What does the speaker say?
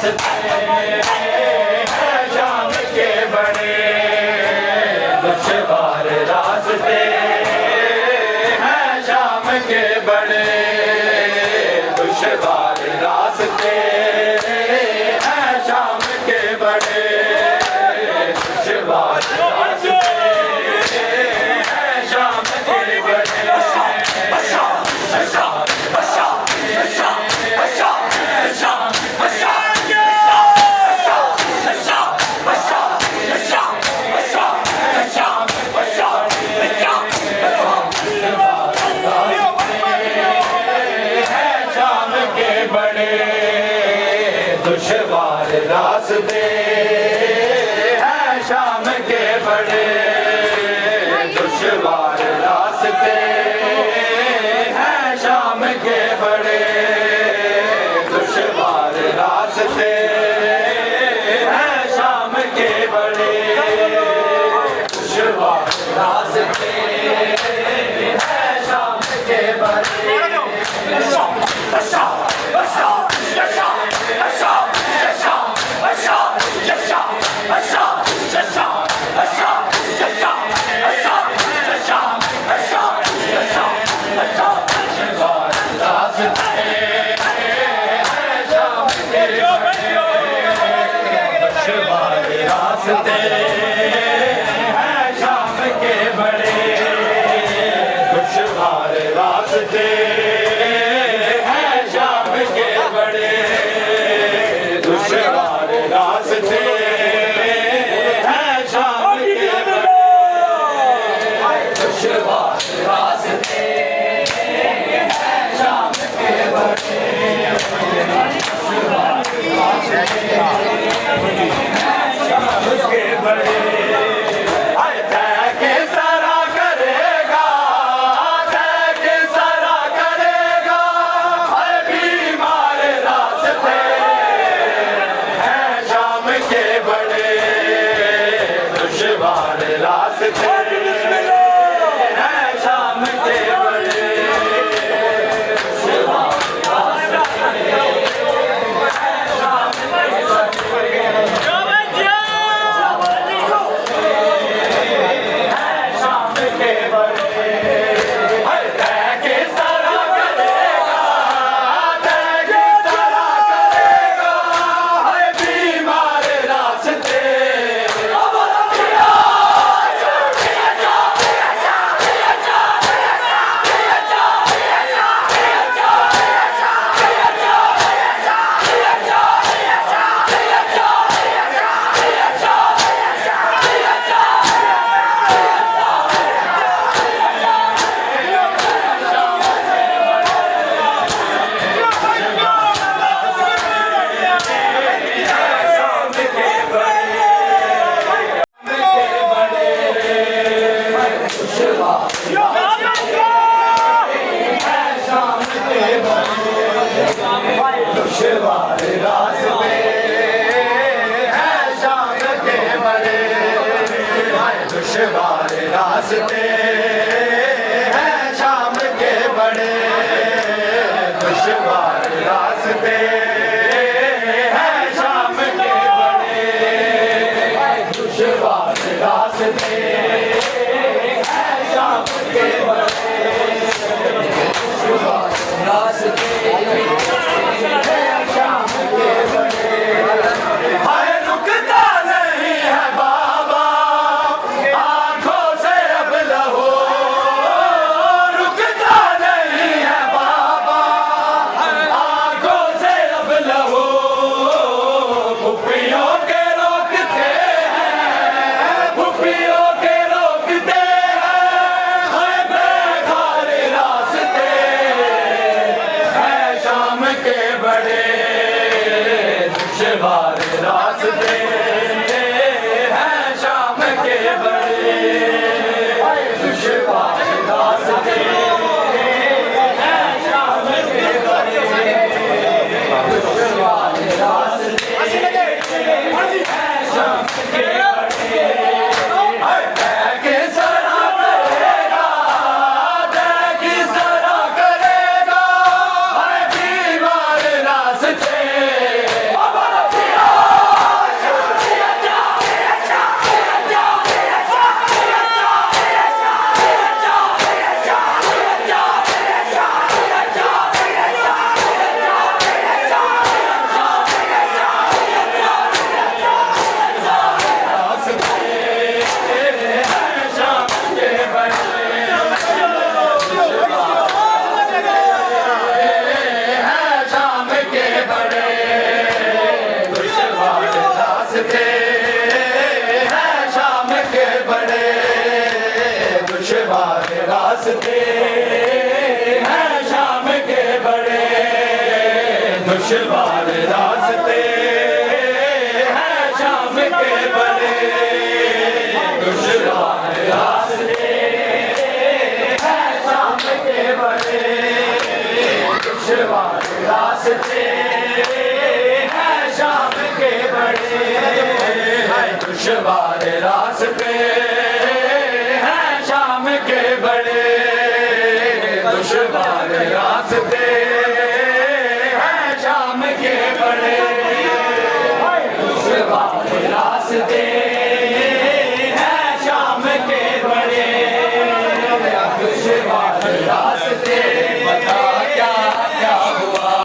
रास्ते हैं शाम के बड़े दुश्वार रास्ते हैं शाम के बड़े दुश्वार रास्ते हैं शाम के बड़े दुश्वार रास्ते हैं शाम के बड़े दुश्वार रास्ते हैं शाम के बड़े दुश्वार रास्ते हैं शाम के बड़े दुश्वार रास्ते हैं शाम के बड़े दुश्वार रास्ते हैं शाम के बड़े रास्ते हैं शाम के बड़े दुश्वार रास्ते हैं शाम के बड़े दुश्वार रास्ते हैं शाम के बड़े दुश्वार रास्ते हैं शाम के बड़े उसके बड़े के सारा करेगा के सारा करेगा हर बीमार रास्ते हैं शाम के बड़े दुश्वार रास्ते हैं शाम के बड़े दुश्वार रास्ते हैं शाम के बड़े दुश्वार रास्ते हैं शाम के बड़े दुश्वार रास्ते हैं शाम के बड़े दुश्वार रास्ते हैं शाम के बड़े दुश्वार रास्ते हाय रुकता नहीं है बाबा आंखों से अब लहो रुकता नहीं है बाबा आंखों से अब लहो भुप्पियों के रोकते हैं भुप्पियों के रोकते हैं हाय बेघर रास्ते हैं शाम के बड़े दुश्वार रास्ते हैं शाम के बड़े दुश्वार रास्ते हैं शाम के बड़े दुश्वार रास्ते हैं शाम के बड़े के सरा करेगा की सरा करेगा हर बीमार रास्ते दुश्वार रास्ते हैं शाम के बड़े, दुश्वार रास्ते हैं शाम के बड़े, दुश्वार रास्ते हैं शाम के बड़े, दुश्वार रास्ते